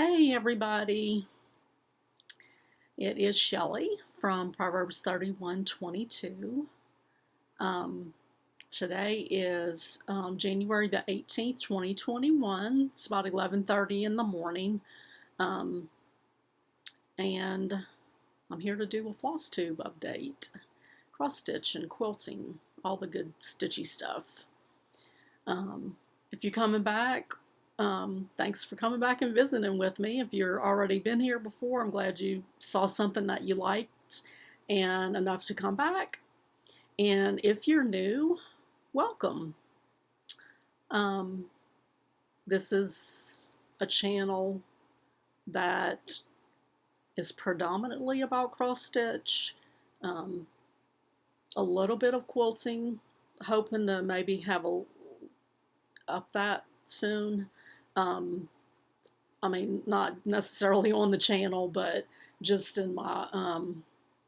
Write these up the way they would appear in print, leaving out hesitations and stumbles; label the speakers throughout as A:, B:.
A: Hey everybody, it is Shelley from Proverbs 31:22. Um, Today is January the 18th, 2021. It's about 11:30 in the morning, um, and I'm here to do a FlossTube update, cross stitch and quilting, all the good stitchy stuff. If you're coming back, thanks for coming back and visiting with me. If you're already been here before, I'm glad you saw something that you liked and enough to come back. And if you're new, welcome. This is a channel that is predominantly about cross stitch, a little bit of quilting, hoping to maybe have up that soon. I mean, not necessarily on the channel, but just in my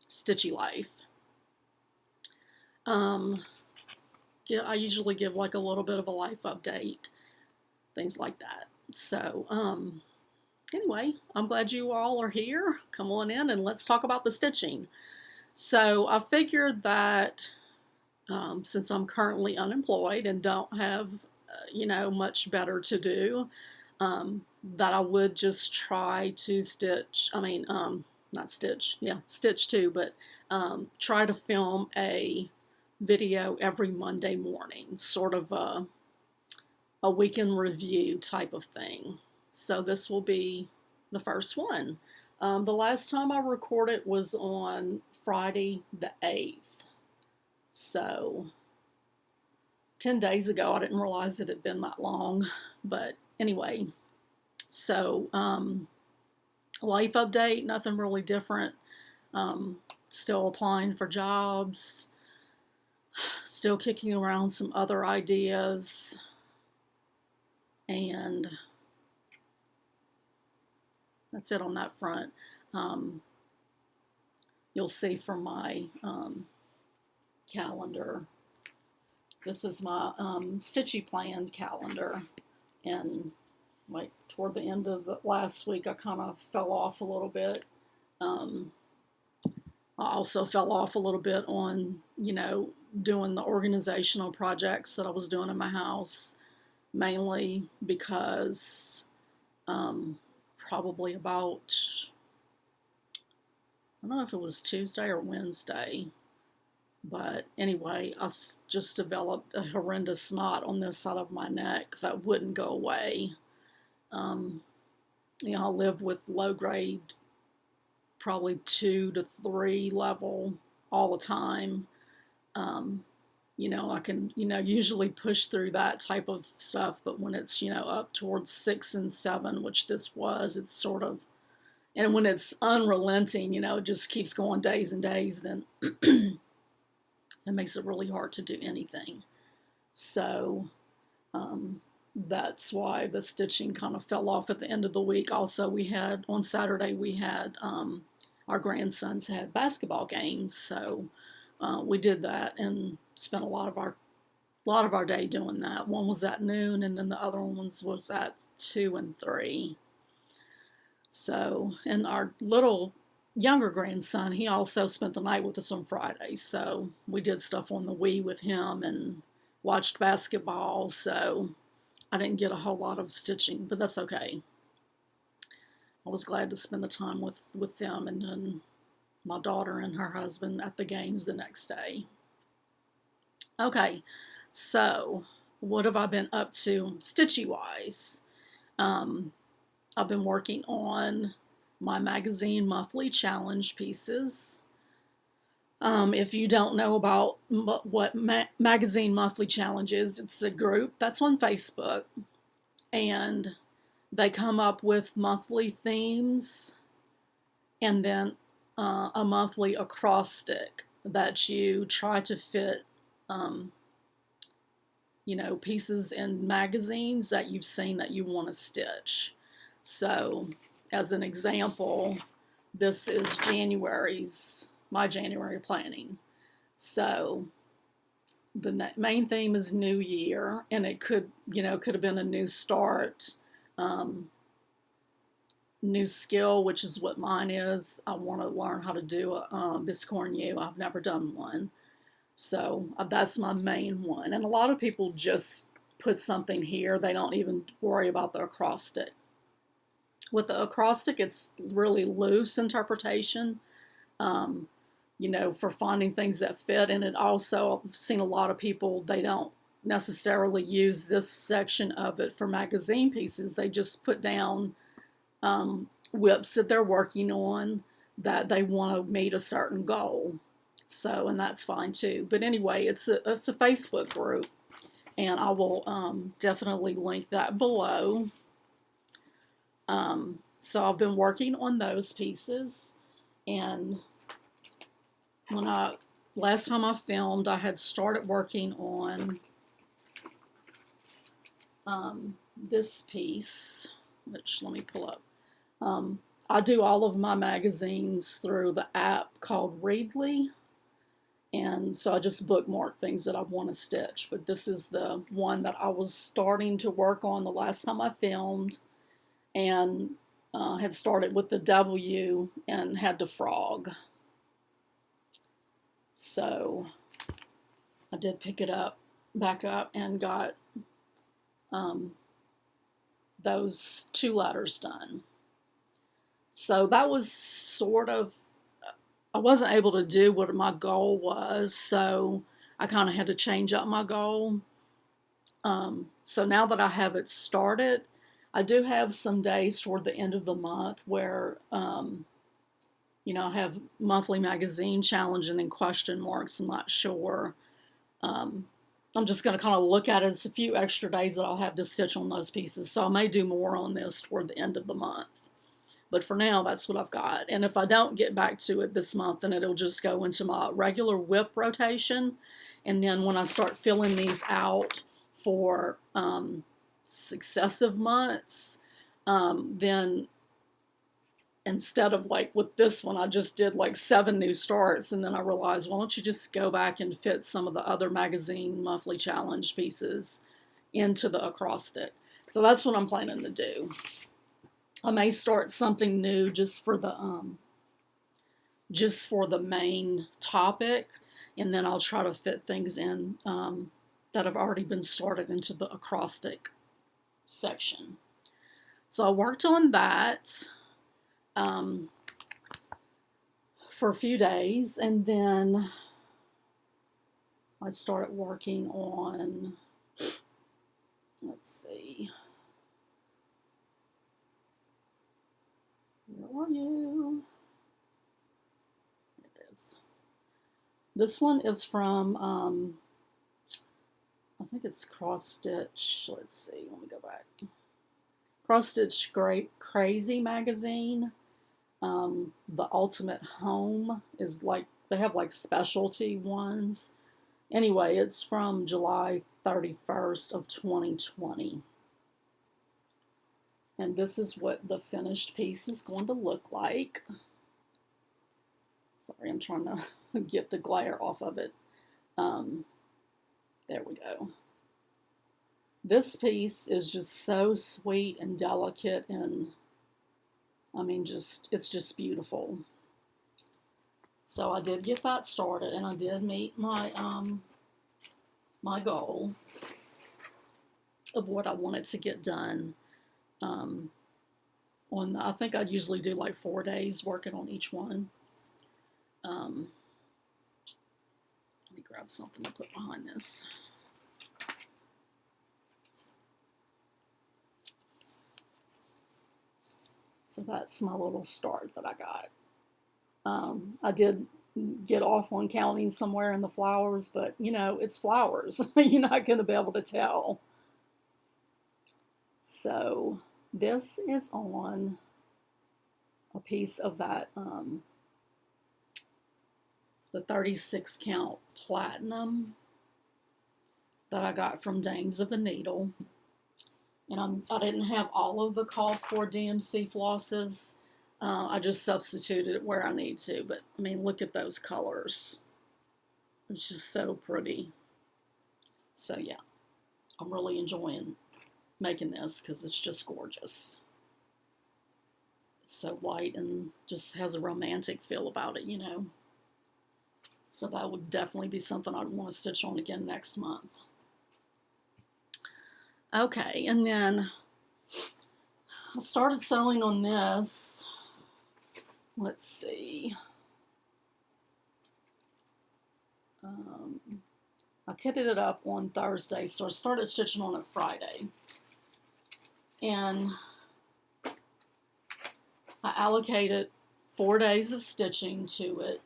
A: stitchy life. Yeah, I usually give like a little bit of a life update, things like that. So, anyway, I'm glad you all are here. Come on in and let's talk about the stitching. So I figured that since I'm currently unemployed and don't have, much better to do, that I would just try to stitch, not stitch, yeah, stitch too, but try to film a video every Monday morning, sort of a weekend review type of thing. So this will be the first one. The last time I recorded was on Friday the 8th. So 10 days ago. I didn't realize it had been that long. But anyway, so life update, nothing really different. Still applying for jobs, still kicking around some other ideas, and that's it on that front. You'll see from my calendar, this is my Stitchy planned calendar, and like toward the end of the last week I kind of fell off a little bit. I also fell off a little bit on, doing the organizational projects that I was doing in my house, mainly because probably about, I don't know if it was Tuesday or Wednesday, but anyway, I just developed a horrendous knot on this side of my neck that wouldn't go away. I live with low grade, probably 2 to 3 level all the time. I can, usually push through that type of stuff, but when it's, up towards 6 and 7, which this was, it's sort of, and when it's unrelenting, it just keeps going days and days, then it makes it really hard to do anything. So that's why the stitching kind of fell off at the end of the week. Also, on Saturday, we had our grandsons had basketball games, so we did that and spent a lot of our day doing that. One was at noon, and then the other one was at 2 and 3. So, and our little younger grandson, he also spent the night with us on Friday. So we did stuff on the Wii with him and watched basketball. So I didn't get a whole lot of stitching, but that's okay. I was glad to spend the time with them, and then my daughter and her husband at the games the next day. Okay, so what have I been up to stitchy-wise? I've been working on my magazine monthly challenge pieces. If you don't know about what magazine monthly challenge is, it's a group that's on Facebook, and they come up with monthly themes and then a monthly acrostic that you try to fit pieces in magazines that you've seen that you want to stitch. So as an example, this is my January planning. So the main theme is New Year, and it could have been a new start. new skill, which is what mine is. I want to learn how to do a biscornu. I've never done one. So that's my main one. And a lot of people just put something here. They don't even worry about the acrostic. With the acrostic, it's really loose interpretation, you know, for finding things that fit. And it also, I've seen a lot of people, they don't necessarily use this section of it for magazine pieces. They just put down whips that they're working on that they want to meet a certain goal. So, and that's fine too. But anyway, it's a Facebook group, and I will definitely link that below. So I've been working on those pieces, and when last time I filmed, I had started working on this piece, which let me pull up. I do all of my magazines through the app called Readly, and so I just bookmark things that I want to stitch. But this is the one that I was starting to work on the last time I filmed, and had started with the W and had to frog. So I did pick it up, back up, and got those 2 letters done. So that was sort of, I wasn't able to do what my goal was, so I kind of had to change up my goal. So now that I have it started, I do have some days toward the end of the month where, you know, I have monthly magazine challenge and then question marks. I'm not sure. I'm just going to kind of look at it as a few extra days that I'll have to stitch on those pieces. So I may do more on this toward the end of the month. But for now, that's what I've got. And if I don't get back to it this month, then it'll just go into my regular whip rotation. And then when I start filling these out for successive months, then instead of like with this one, I just did like 7 new starts, and then I realized, why don't you just go back and fit some of the other magazine monthly challenge pieces into the acrostic. So that's what I'm planning to do. I may start something new just for the main topic, and then I'll try to fit things in that have already been started into the acrostic section. So I worked on that for a few days, and then I started working on, let's see, where are you? There it is. This one is from, I think it's CrossStitch. Let's see, let me go back. CrossStitch Crazy magazine. The Ultimate Home is like, they have like specialty ones. Anyway, it's from July 31st of 2020. And this is what the finished piece is going to look like. Sorry, I'm trying to get the glare off of it. There we go. This piece is just so sweet and delicate, and I mean, it's just beautiful. So I did get that started, and I did meet my my goal of what I wanted to get done. I think I usually do like 4 days working on each one. Let me grab something to put behind this. So that's my little start that I got. I did get off on counting somewhere in the flowers, but you know, it's flowers. You're not going to be able to tell. So this is on a piece of that, the 36 count platinum that I got from Dames of the Needle. And I didn't have all of the call for DMC flosses. I just substituted it where I need to. But, I mean, look at those colors. It's just so pretty. So, yeah. I'm really enjoying making this because it's just gorgeous. so light and just has a romantic feel about it, you know. So that would definitely be something I'd want to stitch on again next month. Okay, and then I started sewing on this. Let's see. I kitted it up on Thursday, so I started stitching on it Friday. And I allocated 4 days of stitching to it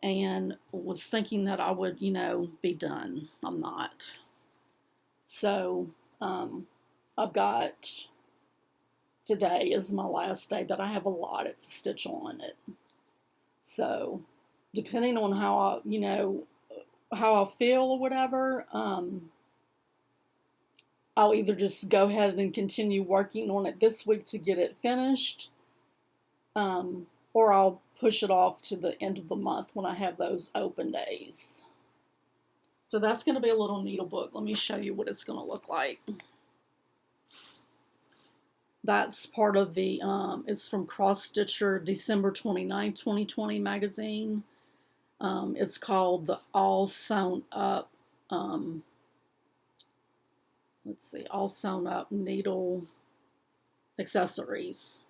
A: and was thinking that I would, you know, be done. I'm not. So I've got, today is my last day that I have allotted to stitch on it. So depending on how I, you know, how I feel or whatever, I'll either just go ahead and continue working on it this week to get it finished, or I'll push it off to the end of the month when I have those open days. So that's going to be a little needlebook. Let me show you what it's going to look like. That's part of the, it's from CrossStitcher, December 29, 2020 magazine. It's called the All Sewn Up, let's see, All Sewn Up Needle Accessories.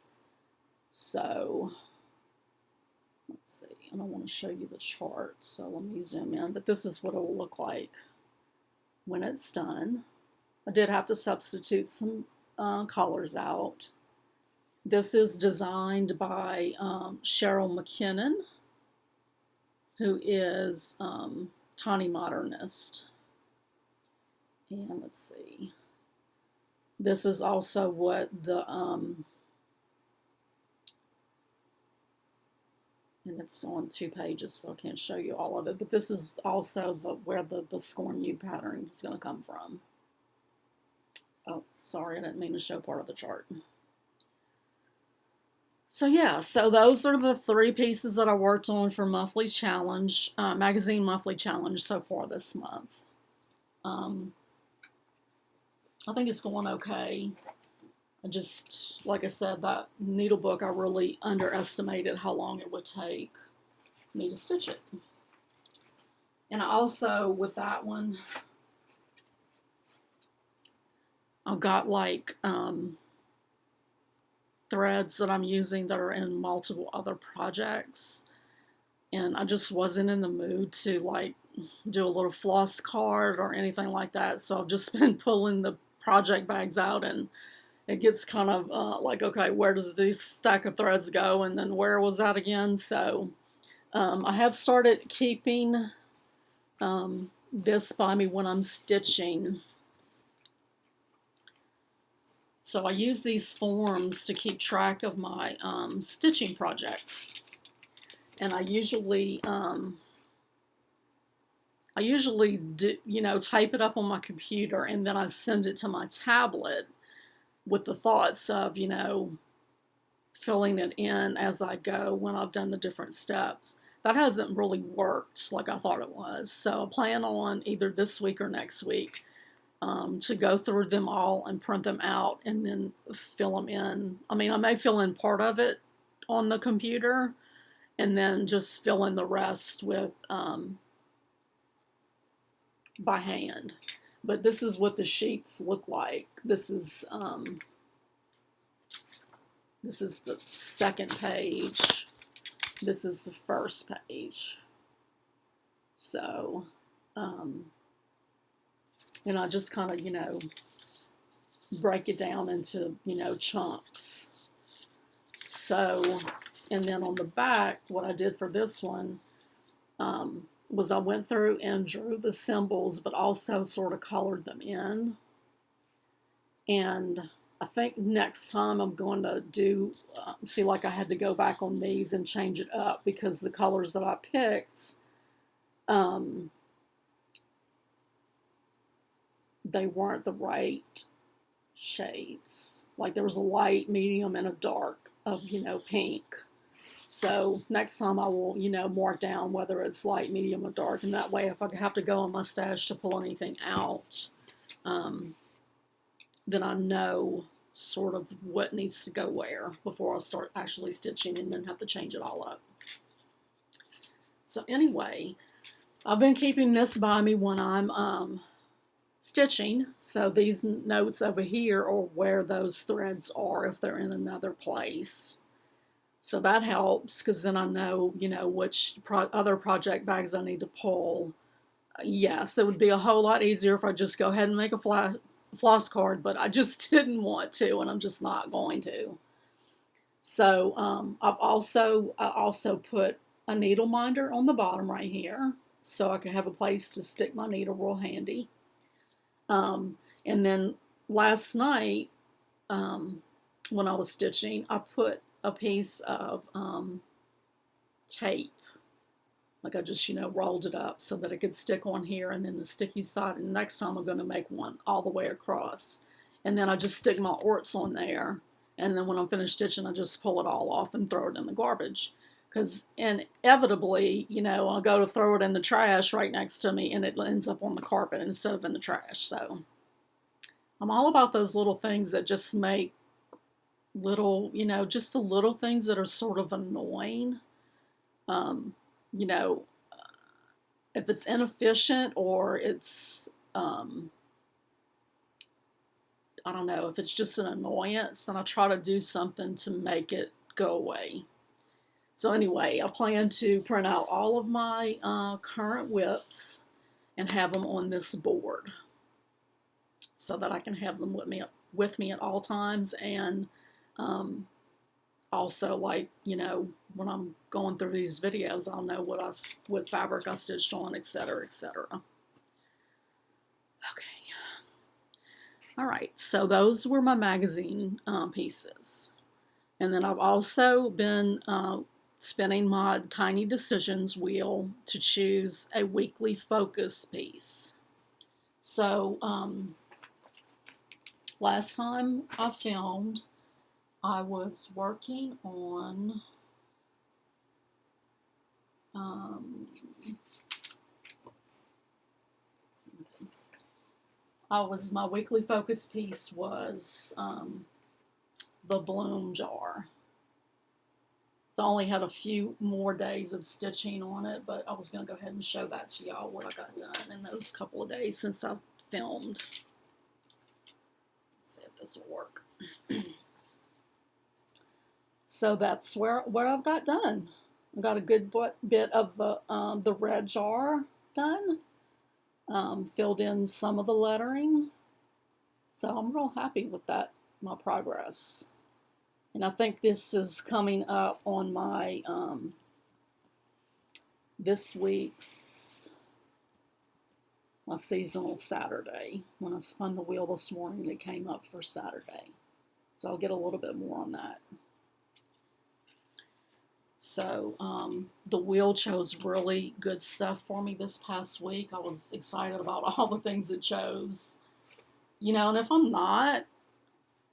A: So, let's see, and I want to show you the chart, so let me zoom in, but this is what it will look like when it's done. I did have to substitute some colors out. This is designed by Cheryl McKinnon, who is Tiny Modernist. And let's see. This is also what the and it's on 2 pages, so I can't show you all of it. But this is also where the Scorn You pattern is going to come from. Oh, sorry, I didn't mean to show part of the chart. So yeah, so those are the 3 pieces that I worked on for monthly challenge, magazine monthly challenge so far this month. I think it's going okay. I just, like I said, that needlebook, I really underestimated how long it would take me to stitch it. And I also, with that one, I've got like threads that I'm using that are in multiple other projects, and I just wasn't in the mood to like do a little floss card or anything like that, so I've just been pulling the project bags out, and it gets kind of like, okay, where does this stack of threads go, and then where was that again? So I have started keeping this by me when I'm stitching. So I use these forms to keep track of my stitching projects. And I usually do, you know, type it up on my computer, and then I send it to my tablet with the thoughts of, you know, filling it in as I go when I've done the different steps. That hasn't really worked like I thought it was. So I plan on either this week or next week to go through them all and print them out and then fill them in. I mean, I may fill in part of it on the computer and then just fill in the rest with by hand. But this is what the sheets look like. This is the second page. This is the first page. So, and I just kind of, you know, break it down into, you know, chunks. So, and then on the back, what I did for this one was I went through and drew the symbols, but also sort of colored them in. And I think next time I'm going to do, see, like I had to go back on these and change it up because the colors that I picked, they weren't the right shades. Like there was a light, medium, and a dark of, you know, pink. So next time I will, you know, mark down whether it's light, medium, or dark. And that way if I have to go on my stash to pull anything out, then I know sort of what needs to go where before I start actually stitching and then have to change it all up. So anyway, I've been keeping this by me when I'm stitching. So these notes over here are where those threads are if they're in another place. So that helps because then I know, you know, which other project bags I need to pull. Yes, it would be a whole lot easier if I just go ahead and make a floss card, but I just didn't want to, and I'm just not going to. So I also put a needle minder on the bottom right here, so I can have a place to stick my needle real handy. And then last night, when I was stitching, I put a piece of tape. Like I just, you know, rolled it up so that it could stick on here and then the sticky side. And next time I'm going to make one all the way across. And then I just stick my orts on there. And then when I'm finished stitching, I just pull it all off and throw it in the garbage. Because inevitably, you know, I'll go to throw it in the trash right next to me and it ends up on the carpet instead of in the trash. So I'm all about those little things that just make little, you know, just the little things that are sort of annoying. You know, if it's inefficient or it's, I don't know, if it's just an annoyance, then I try to do something to make it go away. So anyway, I plan to print out all of my current whips and have them on this board so that I can have them with me at all times. And also, like, you know, when I'm going through these videos, I'll know what fabric I stitched on, etc., etc. Okay. All right, so those were my magazine pieces. And then I've also been spinning my Tiny Decisions wheel to choose a weekly focus piece. So last time I filmed, I was working on my weekly focus piece was the bloom jar. So I only had a few more days of stitching on it, but I was going to go ahead and show that to y'all what I got done in those couple of days since I filmed. Let's see if this will work. So that's where I've got done. I got a good bit of the red jar done. Filled in some of the lettering. So I'm real happy with that, my progress. And I think this is coming up on my this week's my seasonal Saturday. When I spun the wheel this morning, it came up for Saturday. So I'll get a little bit more on that. So the wheel chose really good stuff for me this past week. I was excited about all the things it chose. You know, and if I'm not,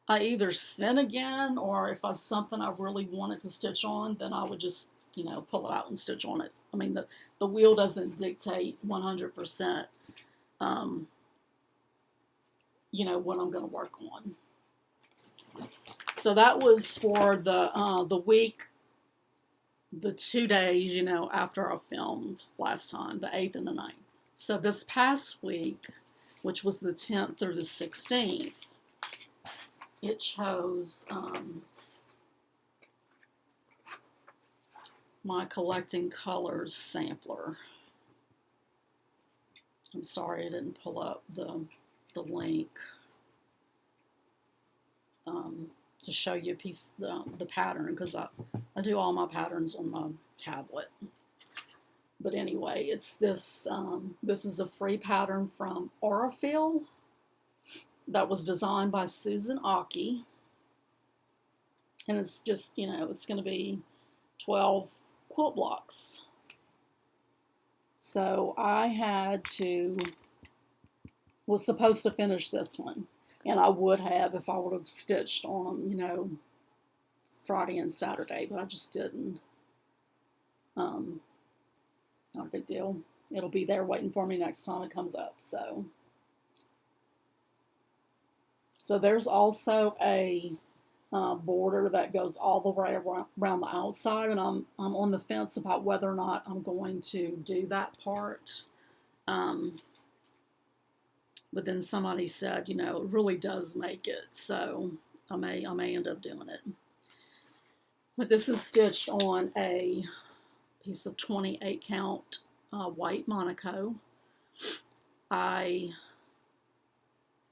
A: I either spin again, or if it's something I really wanted to stitch on, then I would just, you know, pull it out and stitch on it. I mean, the wheel doesn't dictate 100%, you know, what I'm going to work on. So that was for the week, the 2 days, you know, after I filmed last time, the 8th and the 9th. So this past week, which was the 10th through the 16th, it chose my Collecting Colors sampler. I'm sorry I didn't pull up the link to show you a piece, the pattern, because I do all my patterns on my tablet. But anyway, it's this, this is a free pattern from Aurifil that was designed by Susan Aki. And it's just, you know, it's going to be 12 quilt blocks. So I was supposed to finish this one. And I would have if I would have stitched on them, you know, Friday and Saturday, but I just didn't. Not a big deal. It'll be there waiting for me next time it comes up. So So there's also a border that goes all the way around the outside, and I'm on the fence about whether or not I'm going to do that part. But then somebody said, you know, it really does make it, so I may end up doing it. But this is stitched on a piece of 28 count white Monaco.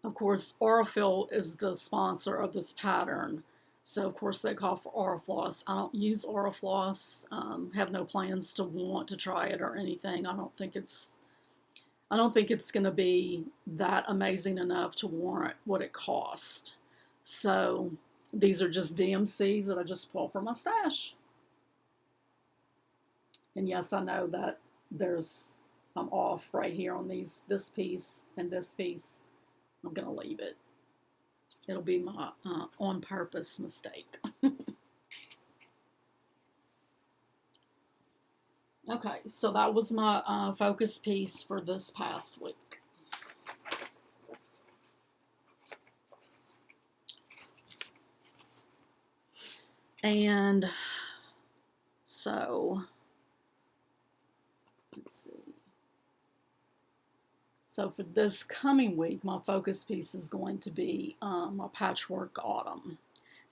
A: Of course, Aurifil is the sponsor of this pattern, so of course they call for Aurifloss. I don't use Aurifloss, have no plans to want to try it or anything. I don't think it's going to be that amazing enough to warrant what it cost. So these are just DMCs that I just pull from my stash. And yes, I know that I'm off right here on this piece and this piece. I'm going to leave it. It'll be my on purpose mistake. Okay, so that was my focus piece for this past week. And so, let's see. So for this coming week, my focus piece is going to be my Patchwork Autumn.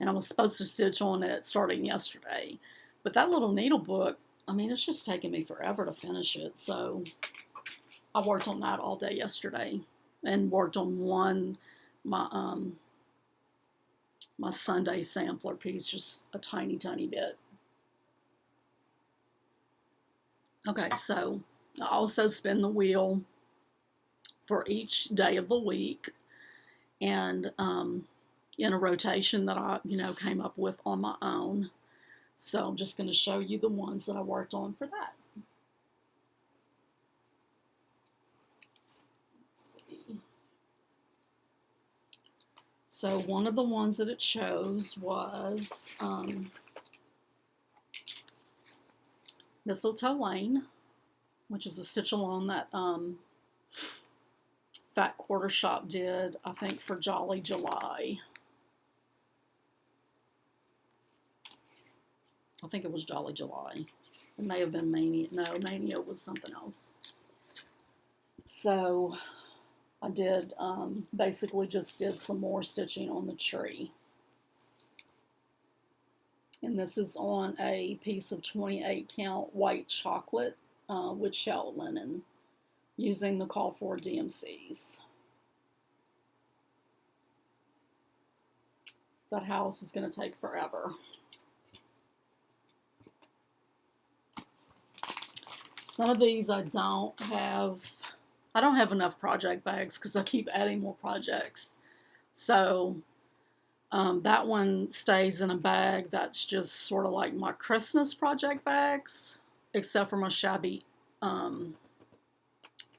A: And I was supposed to stitch on it starting yesterday. But that little needlebook, I mean, it's just taking me forever to finish it. So I worked on that all day yesterday and worked on my Sunday sampler piece, just a tiny, tiny bit. Okay, so I also spin the wheel for each day of the week, and in a rotation that I, came up with on my own. So I'm just going to show you the ones that I worked on for that. Let's see. So one of the ones that it chose was Mistletoe Lane, which is a stitch along that Fat Quarter Shop did, I think, for Jolly July. I think it was Jolly July. It may have been Mania. No, Mania was something else. So I did, basically just did some more stitching on the tree. And this is on a piece of 28 count white chocolate with shell linen, using the call for DMCs. That house is going to take forever. Some of these I don't have enough project bags because I keep adding more projects. So that one stays in a bag that's just sort of like my Christmas project bags, except for my shabby,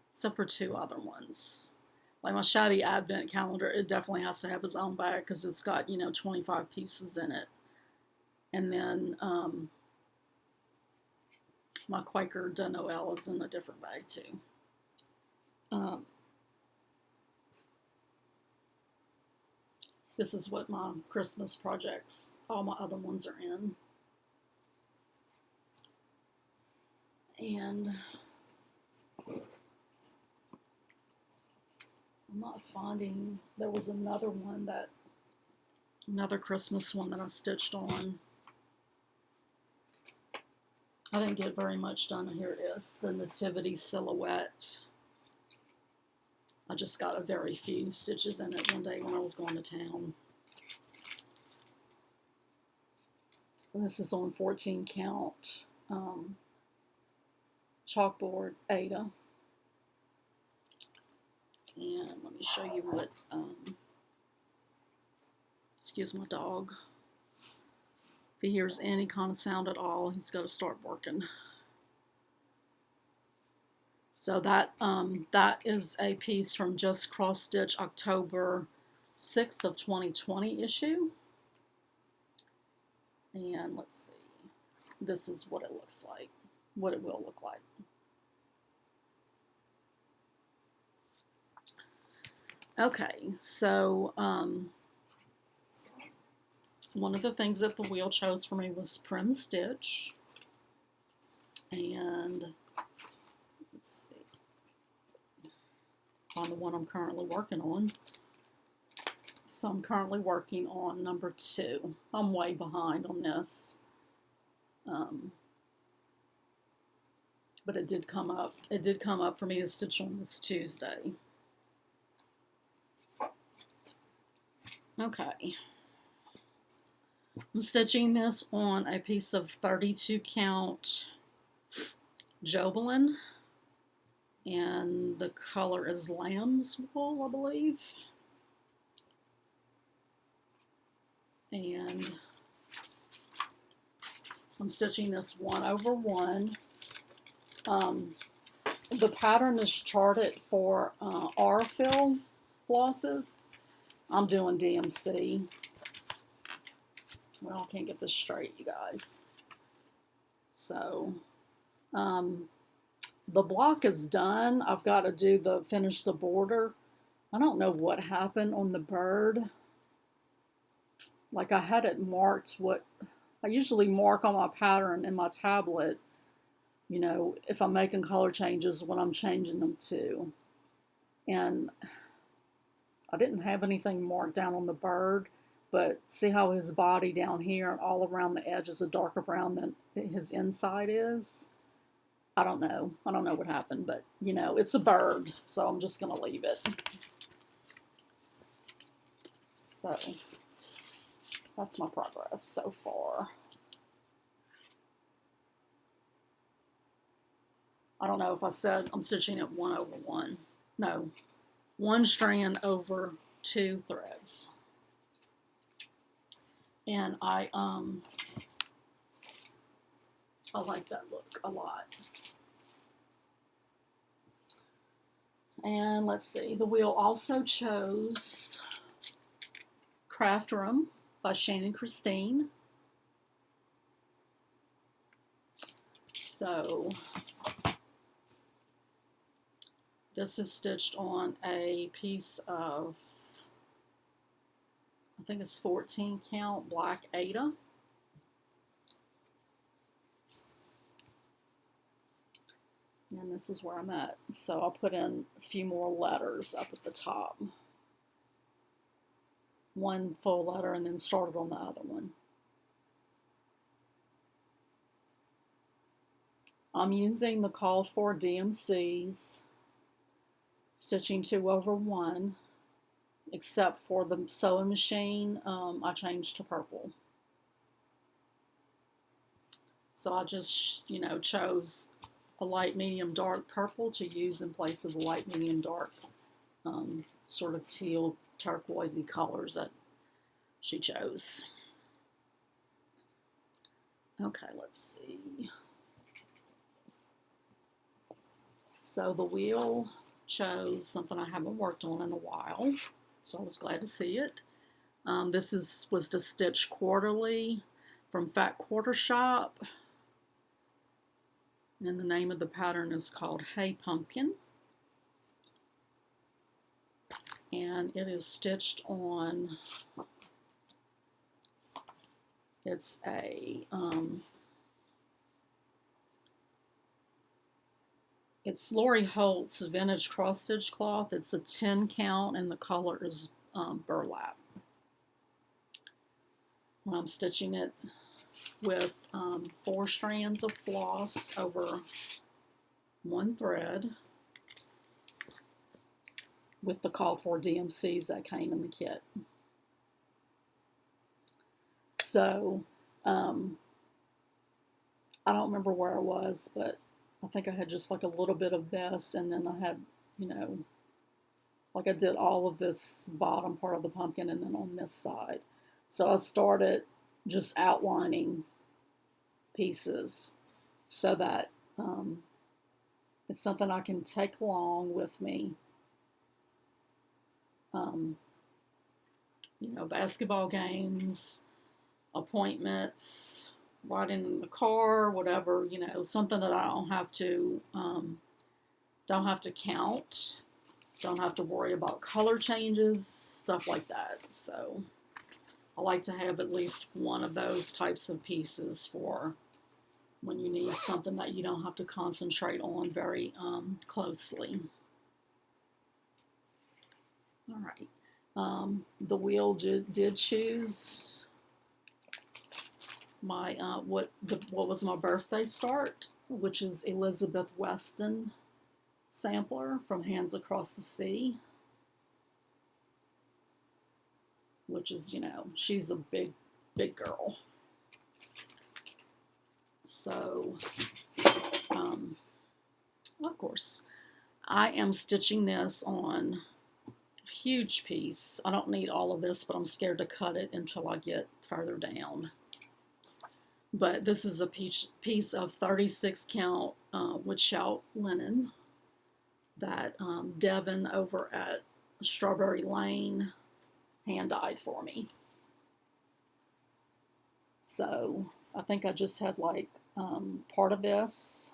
A: except for two other ones. Like my shabby advent calendar, it definitely has to have its own bag because it's got, 25 pieces in it. And then my Quaker de Noël is in a different bag too. This is what my Christmas projects, all my other ones are in. And I'm not finding, there was another Christmas one that I stitched on. I didn't get very much done. Here it is, the Nativity Silhouette. I just got a very few stitches in it one day when I was going to town. And this is on 14 count chalkboard Ada. And let me show you what, excuse my dog. If he hears any kind of sound at all, he's got to start working. So that is a piece from Just CrossStitch October 6th of 2020 issue. And let's see. This is what it looks like, what it will look like. Okay, so one of the things that the wheel chose for me was Prim Stitch. And let's see, on the one I'm currently working on. So I'm currently working on number 2. I'm way behind on this. But it did come up. It did come up for me to stitch on this Tuesday. Okay. I'm stitching this on a piece of 32 count Jobelin, and the color is lamb's wool, I believe. And I'm stitching this 1/1. The pattern is charted for R-fill flosses. I'm doing DMC. Well, I can't get this straight, you guys. So, the block is done. I've got to finish the border. I don't know what happened on the bird. Like I had it marked what I usually mark on my pattern in my tablet, you know, if I'm making color changes, when I'm changing them to. And I didn't have anything marked down on the bird, but see how his body down here and all around the edge is a darker brown than his inside is? I don't know. I don't know what happened, but, you know, it's a bird, so I'm just going to leave it. So, that's my progress so far. I don't know if I said I'm stitching it 1/1. No, 1 strand over 2 threads. And I like that look a lot. And let's see, the wheel also chose Craft Room by Shannon Christine. So this is stitched on a piece of, I think it's 14 count black Aida. And this is where I'm at. So I'll put in a few more letters up at the top. 1 full letter and then started on the other one. I'm using the called for DMCs, stitching 2/1, except for the sewing machine, I changed to purple. So I just, you know, chose a light, medium, dark purple to use in place of the light, medium, dark sort of teal, turquoisey colors that she chose. Okay, let's see. So the wheel chose something I haven't worked on in a while, so I was glad to see it. This was the Stitch Quarterly from Fat Quarter Shop, and the name of the pattern is called Hey Pumpkin, and it is stitched on, it's a it's Lori Holt's vintage cross-stitch cloth. It's a 10 count and the color is burlap. And I'm stitching it with 4 strands of floss over 1 thread with the called for DMCs that came in the kit. So I don't remember where I was, but I think I had just like a little bit of this, and then I had, you know, like I did all of this bottom part of the pumpkin and then on this side. So I started just outlining pieces so that it's something I can take along with me. You know, basketball games, appointments, riding in the car, whatever, you know, something that I don't have to count. Don't have to worry about color changes, stuff like that. So I like to have at least one of those types of pieces for when you need something that you don't have to concentrate on very closely. All right. The wheel did choose my what was my birthday start, which is Elizabeth Weston sampler from Hands Across the Sea, which is, you know, she's a big girl. So, of course, I am stitching this on a huge piece. I don't need all of this, but I'm scared to cut it until I get further down. But this is a piece of 36 count wood shout linen that Devin over at Strawberry Lane hand dyed for me. So I think I just had like part of this,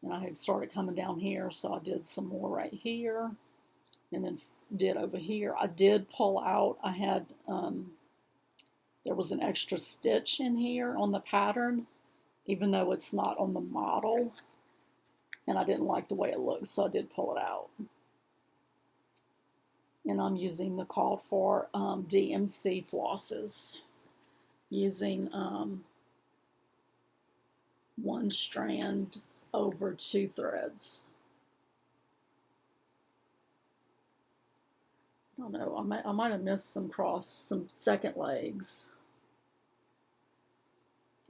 A: and I had started coming down here, so I did some more right here, and then did over here. I did pull out, I had, there was an extra stitch in here on the pattern, even though it's not on the model, and I didn't like the way it looks, so I did pull it out. And I'm using the called for DMC flosses, using one strand over 2 threads. I don't know, I might have missed some second legs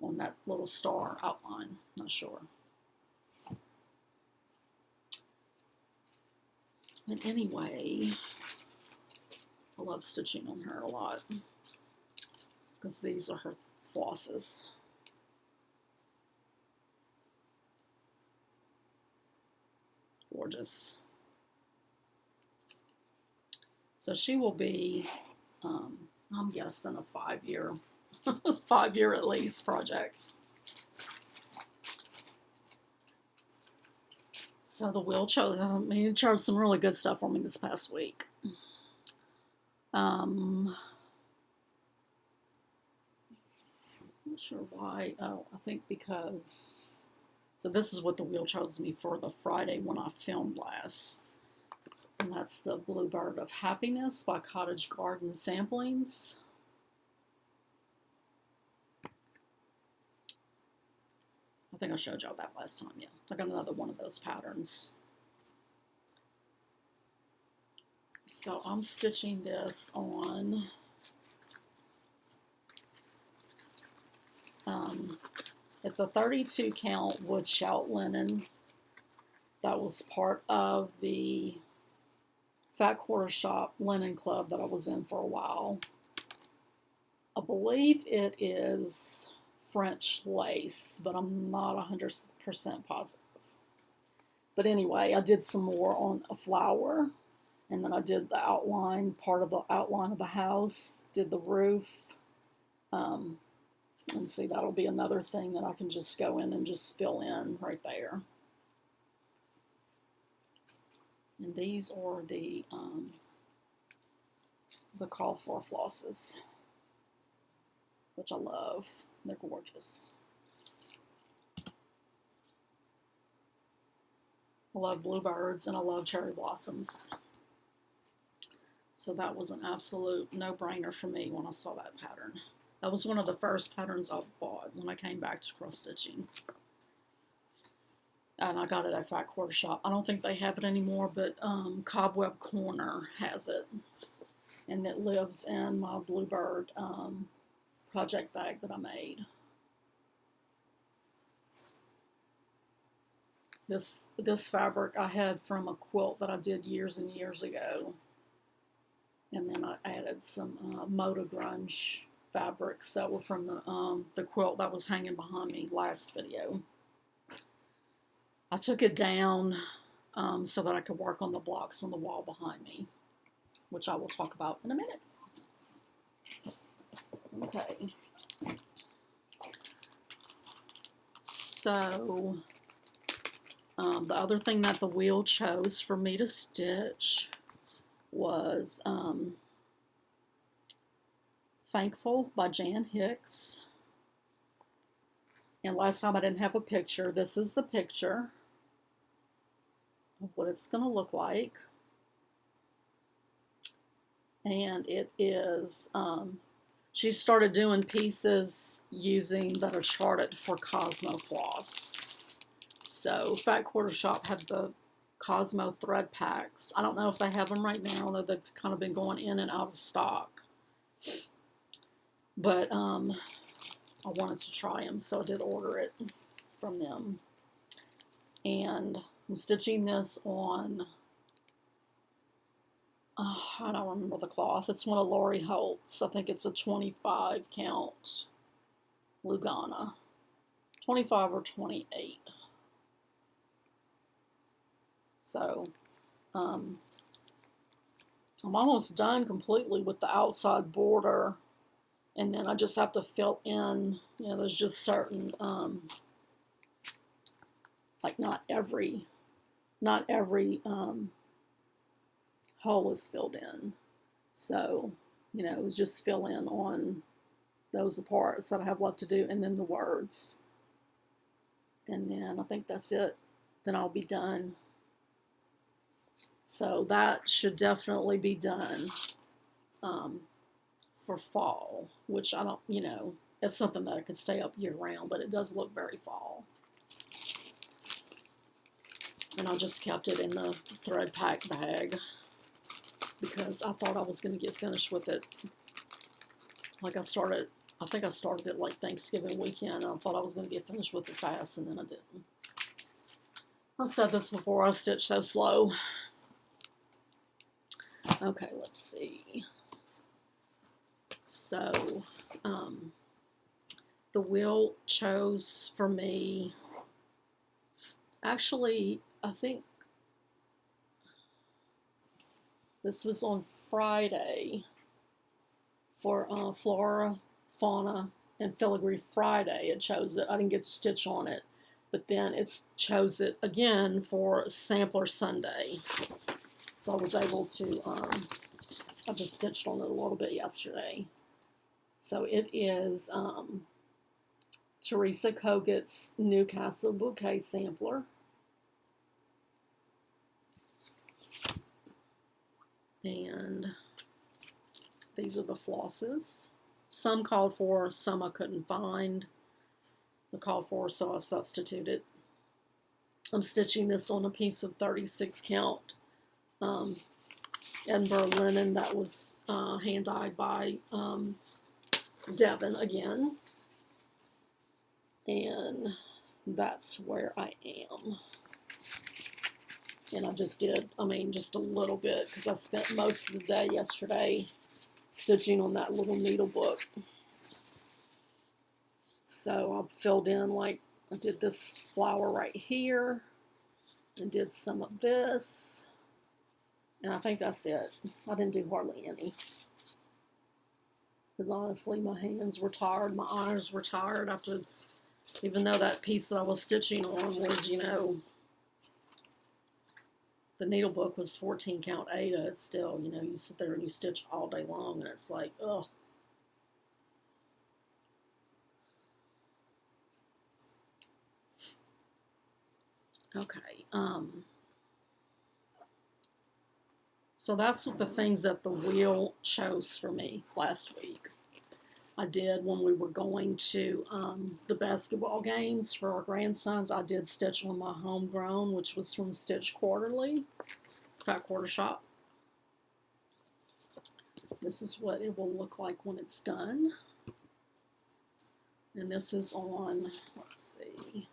A: on that little star outline, not sure. But anyway, I love stitching on her a lot because these are her flosses. Gorgeous. So she will be, I'm guessing, a 5-year, 5-year at least project. So the wheel chose, it chose some really good stuff for me this past week. I'm not sure why. Oh, I think because, so this is what the wheel chose me for the Friday when I filmed last. And that's the Bluebird of Happiness by Cottage Garden Samplings. I think I showed y'all that last time, yeah. I got another one of those patterns. So I'm stitching this on it's a 32 count wood shout linen that was part of the Fat Quarter Shop linen club that I was in for a while. I believe it is French lace, but I'm not 100% positive. But anyway, I did some more on a flower, and then I did the outline, part of the outline of the house, did the roof, and see, that'll be another thing that I can just go in and just fill in right there. And these are the call for flosses, which I love. They're gorgeous. I love bluebirds and I love cherry blossoms. So that was an absolute no-brainer for me when I saw that pattern. That was one of the first patterns I bought when I came back to cross-stitching. And I got it at Fat Quarter Shop. I don't think they have it anymore, but Cobweb Corner has it. And it lives in my Bluebird project bag that I made. This fabric I had from a quilt that I did years and years ago. And then I added some Moda Grunge fabrics that were from the quilt that was hanging behind me last video. I took it down so that I could work on the blocks on the wall behind me, which I will talk about in a minute. Okay. So The other thing that the wheel chose for me to stitch was Thankful by Jan Hicks. And last time I didn't have a picture. This is the picture of what it's going to look like. And it is, she started doing pieces that are charted for Cosmo floss. So Fat Quarter Shop had the Cosmo thread packs. I don't know if they have them right now, though they've kind of been going in and out of stock. But I wanted to try them, so I did order it from them. And I'm stitching this on, I don't remember the cloth. It's one of Lori Holt's. I think it's a 25 count Lugana. 25 or 28. So, I'm almost done completely with the outside border. And then I just have to fill in, you know, there's just certain, like not every hole is filled in. So, you know, it was just fill in on those parts that I have left to do, and then the words. And then I think that's it. Then I'll be done. So that should definitely be done for fall, which I don't, you know, it's something that I could stay up year round, but it does look very fall. And I just kept it in the thread pack bag because I thought I was going to get finished with it. Like I think I started it like Thanksgiving weekend, and I thought I was going to get finished with it fast, and then I didn't. I've said this before, I stitch so slow. Okay, let's see. So, the wheel chose for me, actually, I think this was on Friday for Flora, Fauna, and Filigree Friday. It chose it. I didn't get to stitch on it, but then it chose it again for Sampler Sunday. So I was able to, I just stitched on it a little bit yesterday. So it is Teresa Kogut's Newcastle Bouquet Sampler. And these are the flosses. Some called for, some I couldn't find. The called for, so I substituted. I'm stitching this on a piece of 36 count Edinburgh linen that was hand dyed by Devin again. And that's where I am. And I just did, just a little bit, because I spent most of the day yesterday stitching on that little needlebook. So I filled in, like, I did this flower right here, and did some of this, and I think that's it. I didn't do hardly any. Because honestly, my hands were tired, my eyes were tired after, even though that piece that I was stitching on was, you know, the needlebook was 14 count Ada, it's still, you know, you sit there and you stitch all day long, and it's like, ugh. Okay, so that's what the things that the wheel chose for me last week. I did, when we were going to the basketball games for our grandsons, I did stitch on my homegrown, which was from Stitch Quarterly, Fat Quarter Shop. This is what it will look like when it's done. And this is on, let's see,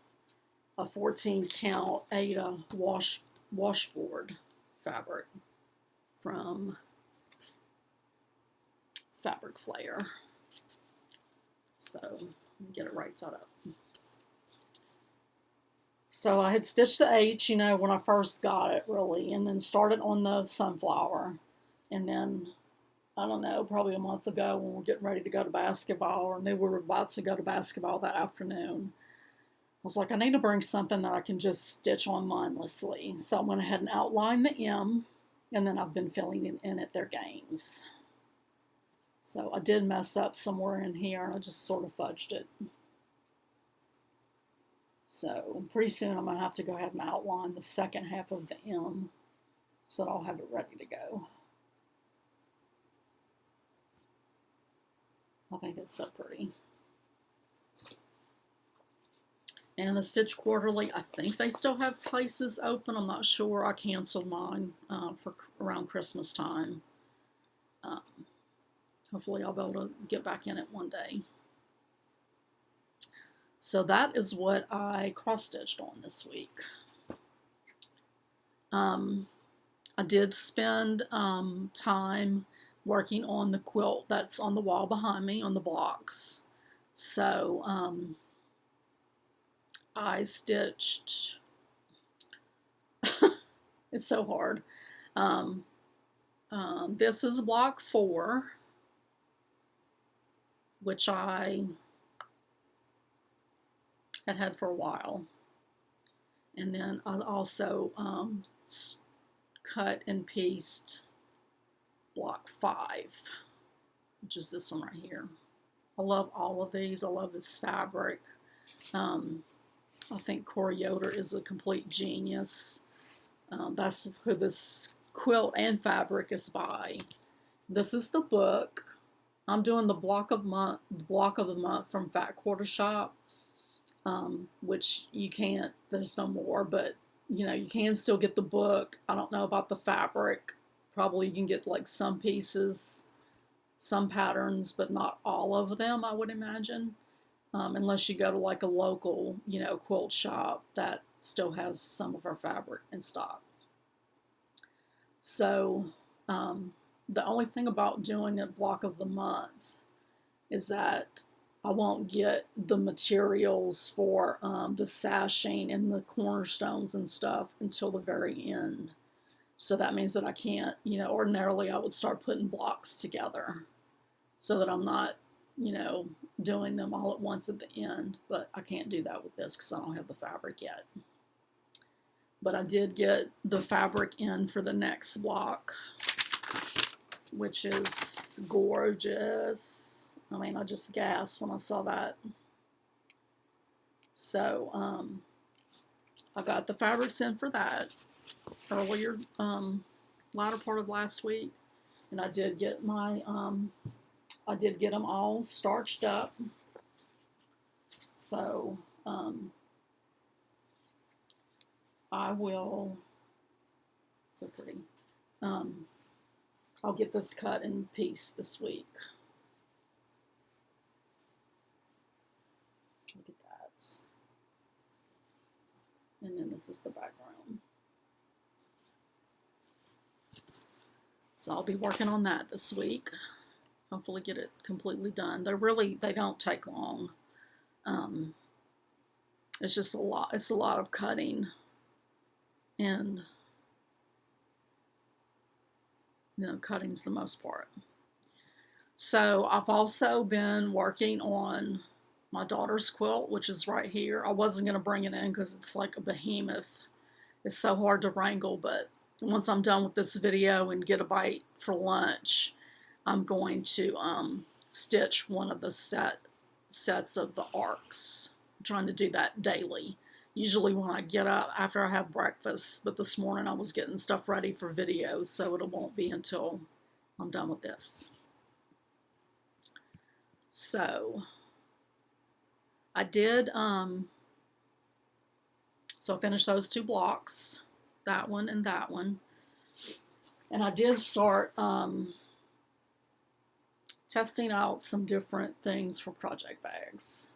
A: a 14 count Ada washboard fabric from Fabric Flare. So, let me get it right side up. So I had stitched the H, you know, when I first got it, really, and then started on the sunflower. And then, I don't know, probably a month ago when we were getting ready to go to basketball, or knew we were about to go to basketball that afternoon, was like, I need to bring something that I can just stitch on mindlessly. So I went ahead and outlined the M, and then I've been filling in at their games. So I did mess up somewhere in here, and I just sort of fudged it. So pretty soon I'm going to have to go ahead and outline the second half of the M so that I'll have it ready to go. I think it's so pretty. And the Stitch Quarterly, I think they still have places open. I'm not sure. I canceled mine for around Christmas time. Hopefully I'll be able to get back in it one day. So that is what I cross-stitched on this week. I did spend time working on the quilt that's on the wall behind me on the blocks. So I stitched, it's so hard. This is block 4, which I had for a while. And then I also cut and pieced block 5, which is this one right here. I love all of these. I love this fabric. I think Corey Yoder is a complete genius. That's who this quilt and fabric is by. This is the book. I'm doing the block of the month from Fat Quarter Shop, which you can't. There's no more, but you know you can still get the book. I don't know about the fabric. Probably you can get like some pieces, some patterns, but not all of them. I would imagine. Unless you go to like a local, quilt shop that still has some of our fabric in stock. So the only thing about doing a block of the month is that I won't get the materials for the sashing and the cornerstones and stuff until the very end. So that means that I can't, ordinarily I would start putting blocks together so that I'm not doing them all at once at the end, but I can't do that with this because I don't have the fabric yet. But I did get the fabric in for the next block, which is gorgeous. I mean, I just gasped when I saw that. So, I got the fabrics in for that earlier, latter part of last week, and I did get my, I did get them all starched up. So, I will, so pretty, I'll get this cut and piece this week. Look at that. And then this is the background. So I'll be working on that this week. Hopefully get it completely done. They don't take long. It's just a lot. It's a lot of cutting, and cutting's the most part. So I've also been working on my daughter's quilt, which is right here. I wasn't going to bring it in because it's like a behemoth. It's so hard to wrangle, but once I'm done with this video and get a bite for lunch, I'm going to stitch one of the sets of the arcs. I'm trying to do that daily. Usually when I get up after I have breakfast, but this morning I was getting stuff ready for videos, so it won't be until I'm done with this. So I did, so I finished those 2 blocks, that one and that one. And I did start testing out some different things for project bags.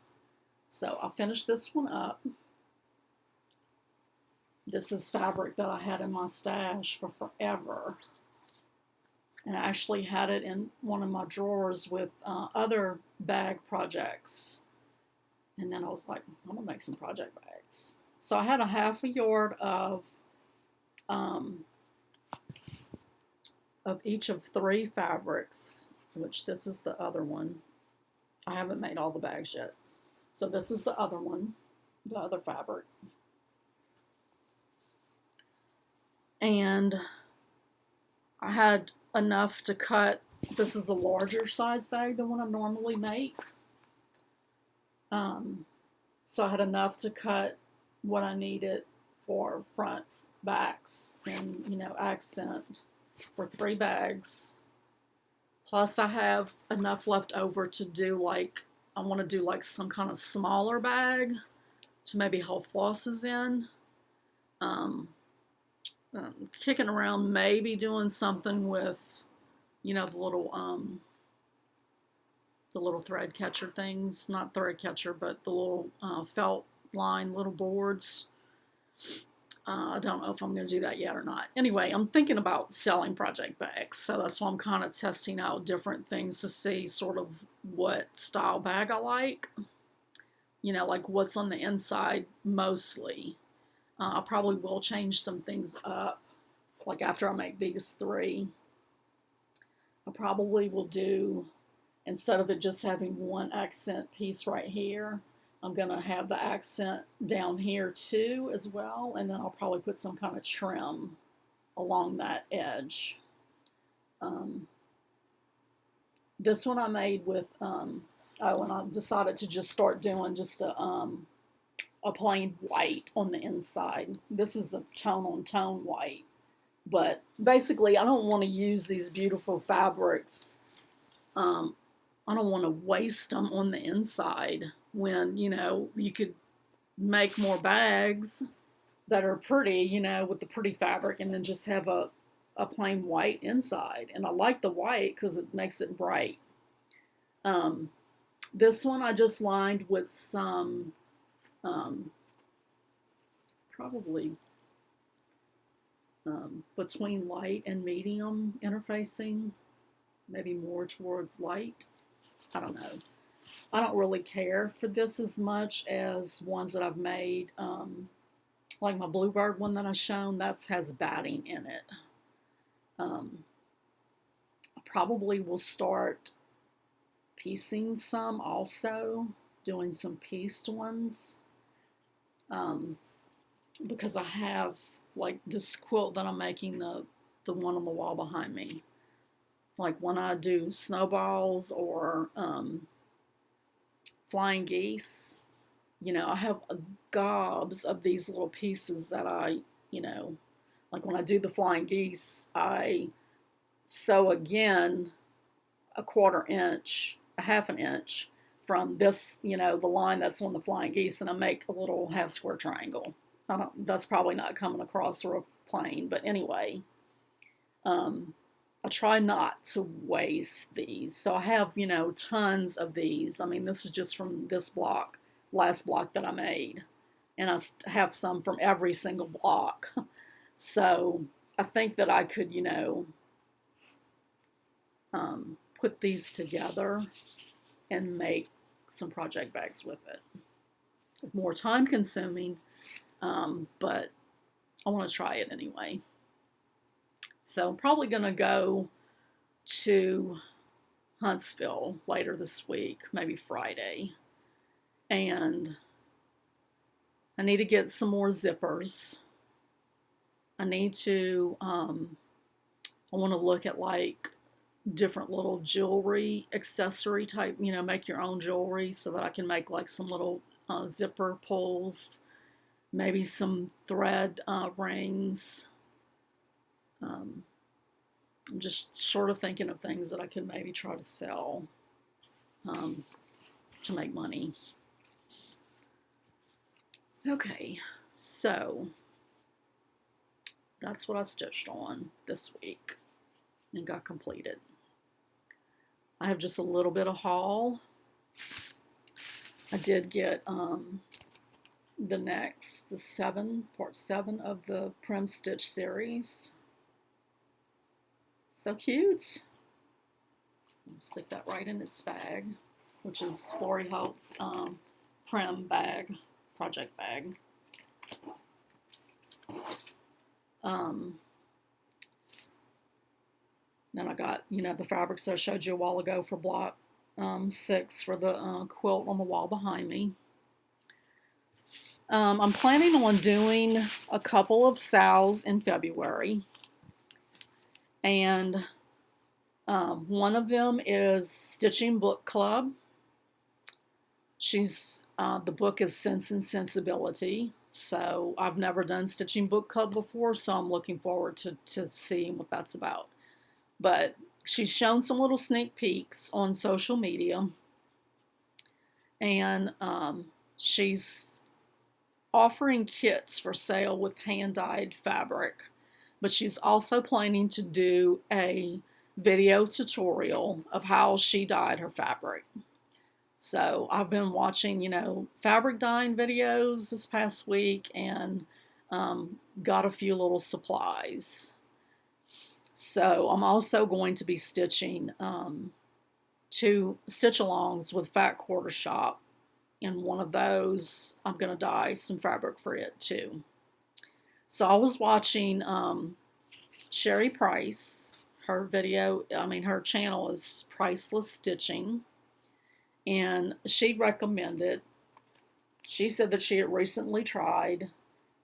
A: So I finished this one up. This is fabric that I had in my stash for forever. And I actually had it in one of my drawers with other bag projects. And then I was like, I'm going to make some project bags. So I had a half a yard of each of 3 fabrics, which this is the other one. I haven't made all the bags yet. So this is the other one. the other fabric. And I had enough to cut. This is a larger size bag than what I normally make. So I had enough to cut what I needed for fronts, backs, and, you know, accent for 3 bags. Plus I have enough left over to do, like, I want to do like some kind of smaller bag to maybe hold flosses in. Kicking around maybe doing something with, you know, the little thread catcher things, not thread catcher, but the little felt line little boards. I don't know if I'm going to do that yet or not. Anyway, I'm thinking about selling project bags, so that's why I'm kind of testing out different things to see sort of what style bag I like. You know, like what's on the inside mostly. I probably will change some things up, like after I make these 3. I probably will do, instead of it just having one accent piece right here, I'm going to have the accent down here too as well, and then I'll probably put some kind of trim along that edge. This one I made with, and I decided to just start doing just a plain white on the inside. This is a tone-on-tone white, but basically I don't want to use these beautiful fabrics. I don't want to waste them on the inside when, you know, you could make more bags that are pretty, you know, with the pretty fabric, and then just have a plain white inside. And I like the white because it makes it bright. This one I just lined with some probably between light and medium interfacing, maybe more towards light. I don't know. I don't really care for this as much as ones that I've made. Like my Bluebird one that I've shown, that has batting in it. I probably will start piecing some also, doing some pieced ones. Because I have, like, this quilt that I'm making, the one on the wall behind me. Like when I do snowballs or flying geese, you know, I have gobs of these little pieces that I, you know, like when I do the flying geese, I sew again a 1/4 inch, a 1/2 inch from this, you know, the line that's on the flying geese, and I make a little half square triangle. That's probably not coming across real plain, but anyway, I try not to waste these. So I have, you know, tons of these. I mean, this is just from this block, last block that I made. And I have some from every single block. So I think that I could, you know, put these together and make some project bags with it. More time consuming, but I want to try it anyway. So I'm probably going to go to Huntsville later this week, maybe Friday. And I need to get some more zippers. I need to, I want to look at like different little jewelry accessory type, you know, make your own jewelry so that I can make like some little zipper pulls, maybe some thread rings. I'm just sort of thinking of things that I could maybe try to sell to make money. Okay, so that's what I stitched on this week and got completed. I have just a little bit of haul. I did get the part 7 of the Prim Stitch series. So cute. I'll stick that right in its bag, which is Lori Holt's Prim bag, project bag. Then I got, you know, the fabrics that I showed you a while ago for block 6 for the quilt on the wall behind me. I'm planning on doing a couple of sales in February, and one of them is Stitching Book Club. The book is Sense and Sensibility, so I've never done Stitching Book Club before, so I'm looking forward to seeing what that's about. But she's shown some little sneak peeks on social media, and she's offering kits for sale with hand-dyed fabric, but she's also planning to do a video tutorial of how she dyed her fabric. So I've been watching, fabric dyeing videos this past week, and got a few little supplies. So I'm also going to be stitching 2 stitch-alongs with Fat Quarter Shop. In one of those, I'm going to dye some fabric for it too. So I was watching Sherry Price. Her video, her channel is Priceless Stitching. And she recommended, she said that she had recently tried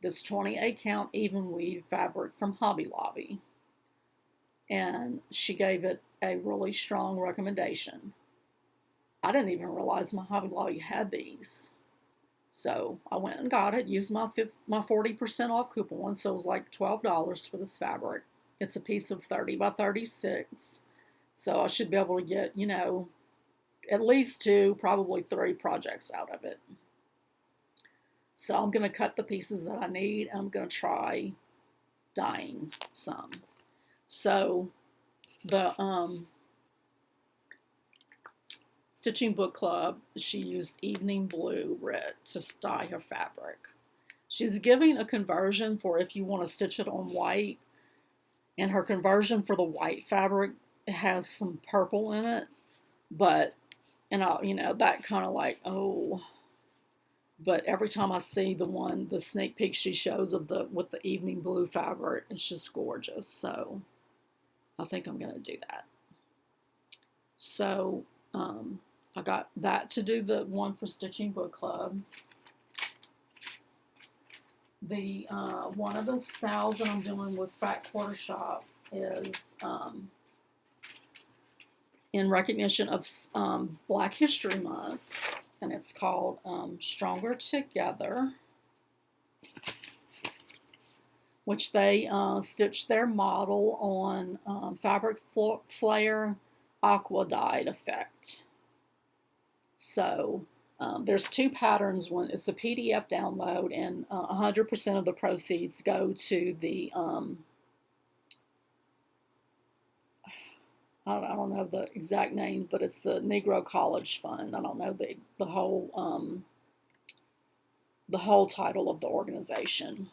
A: this 28 count even weave fabric from Hobby Lobby. And she gave it a really strong recommendation. I didn't even realize my Hobby Lobby had these. So I went and got it, used my 40% off coupon, so it was like $12 for this fabric. It's a piece of 30 by 36. So I should be able to get, at least 2, probably 3 projects out of it. So I'm going to cut the pieces that I need. I'm going to try dyeing some. So the Stitching Book Club, she used Evening Blue Red to dye her fabric. She's giving a conversion for if you want to stitch it on white, and her conversion for the white fabric has some purple in it, but, that kind of like, oh, but every time I see the sneak peek she shows with the evening blue fabric, it's just gorgeous, so I think I'm going to do that. So, I got that to do, the one for Stitching Book Club. The one of the sales that I'm doing with Fat Quarter Shop is in recognition of Black History Month, and it's called Stronger Together, which they stitched their model on Fabric Flare Aqua Dyed Effect. So there's 2 patterns. One, it's a PDF download, and 100% of the proceeds go to the I don't know the exact name, but it's the Negro College Fund. I don't know the whole title of the organization,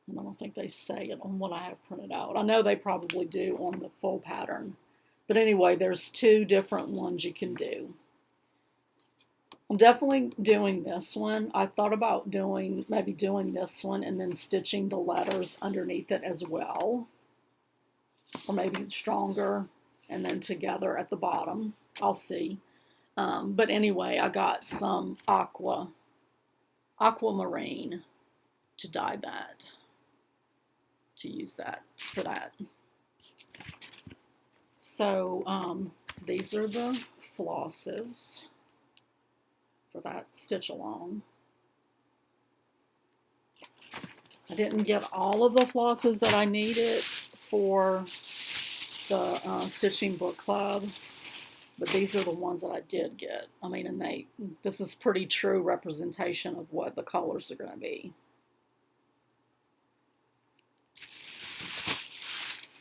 A: and I don't think they say it on what I have printed out. I know they probably do on the full pattern. But anyway, there's 2 different ones you can do. I'm definitely doing this one. I thought about maybe doing this one and then stitching the letters underneath it as well. Or maybe Stronger and then Together at the bottom. I'll see. But anyway, I got some aquamarine to dye that. To use that for that. So these are the flosses for that stitch along. I didn't get all of the flosses that I needed for the Stitching Book Club, but these are the ones that I did get. And this is pretty true representation of what the colors are going to be.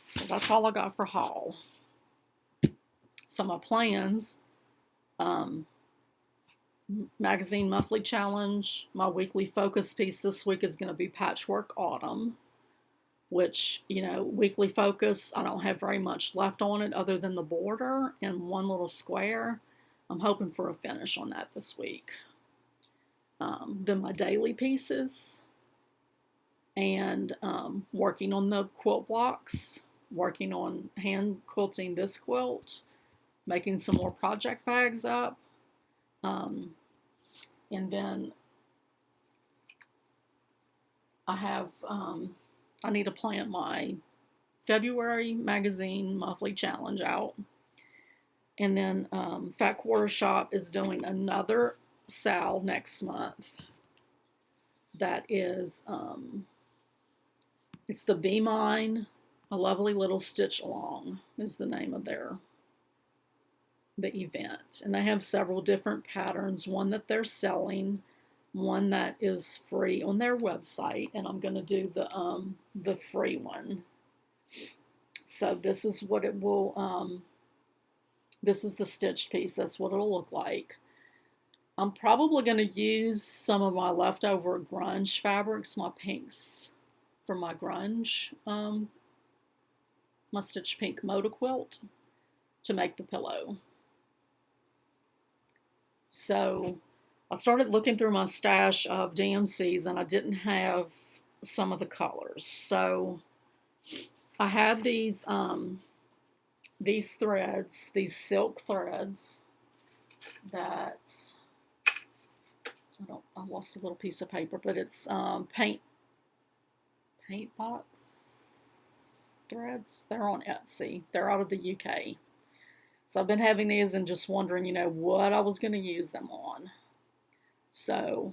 A: So that's all I got for haul. So my plans, magazine monthly challenge, my weekly focus piece this week is going to be Patchwork Autumn, which, weekly focus, I don't have very much left on it other than the border and one little square. I'm hoping for a finish on that this week. Then my daily pieces, and working on the quilt blocks, working on hand quilting this quilt, making some more project bags up, and then I have, I need to plan my February magazine monthly challenge out. And then Fat Quarter Shop is doing another sale next month. That is, it's the Be Mine, a Lovely Little Stitch Along is the name of the event. And they have several different patterns, one that they're selling, one that is free on their website, and I'm going to do the free one. So this is what it will, this is the stitched piece. That's what it'll look like. I'm probably going to use some of my leftover grunge fabrics, my pinks from my grunge, my Stitch Pink Moda quilt to make the pillow. So I started looking through my stash of DMCs and I didn't have some of the colors. So I had these threads, these silk threads that I lost a little piece of paper, but it's paint box threads. They're on Etsy. They're out of the UK. So I've been having these and just wondering, what I was going to use them on. So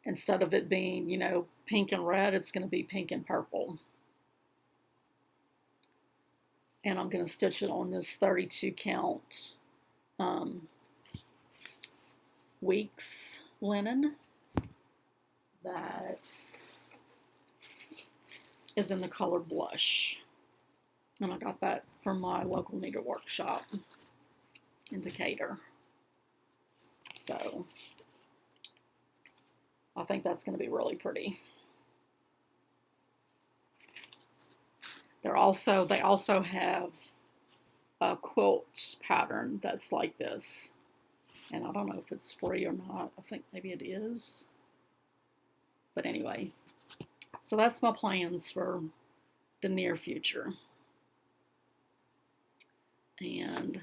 A: instead of it being, pink and red, it's going to be pink and purple. And I'm going to stitch it on this 32 count Weeks linen that is in the color Blush. And I got that from my local needlework shop in Decatur. So I think that's going to be really pretty. They also have a quilt pattern that's like this. And I don't know if it's free or not. I think maybe it is. But anyway, so that's my plans for the near future. And,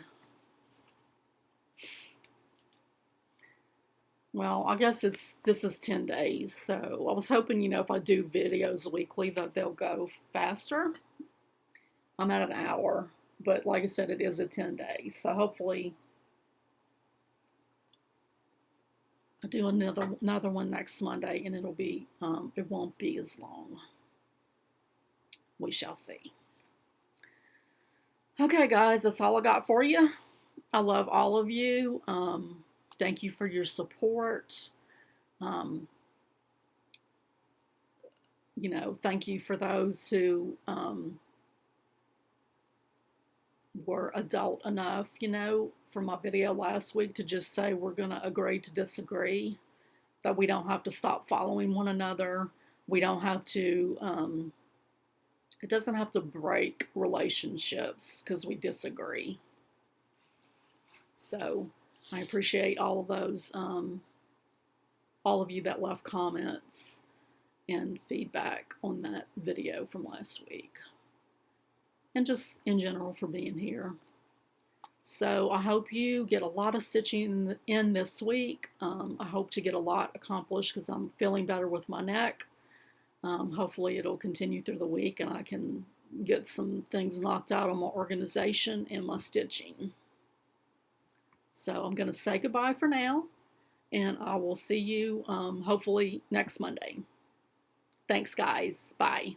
A: well, I guess this is 10 days. So I was hoping, if I do videos weekly that they'll go faster. I'm at an hour, but like I said, it is a 10 days. So hopefully I'll do another one next Monday, and it'll be it won't be as long. We shall see. Okay, guys, that's all I got for you. I love all of you. Thank you for your support. Thank you for those who were adult enough, for my video last week to just say we're going to agree to disagree, that we don't have to stop following one another. We don't have to, it doesn't have to break relationships because we disagree. So I appreciate all of those, all of you that left comments and feedback on that video from last week. And just in general for being here. So I hope you get a lot of stitching in this week. I hope to get a lot accomplished because I'm feeling better with my neck. Hopefully it'll continue through the week and I can get some things knocked out on my organization and my stitching. So I'm going to say goodbye for now, and I will see you hopefully next Monday. Thanks, guys. Bye.